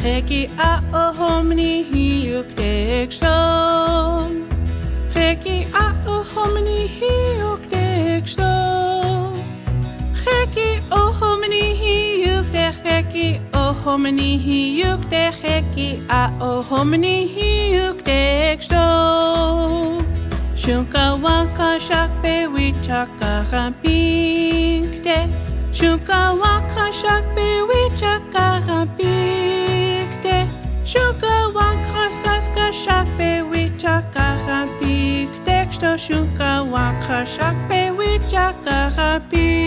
Heki a ohomni hiuk dekstone. Heki a ohomni hiuk dekstone. Heki ohomni hiuk de heki ohomni hiuk de heki a ohomni hiuk dekstone. Shunka wanka shakpe wichaka rampikte. Shunka wanka shakpe wichaka rampikte. Shunka wanka skaska shakpe wichaka rampikte. Shunka wanka shakpe wichaka rampikte.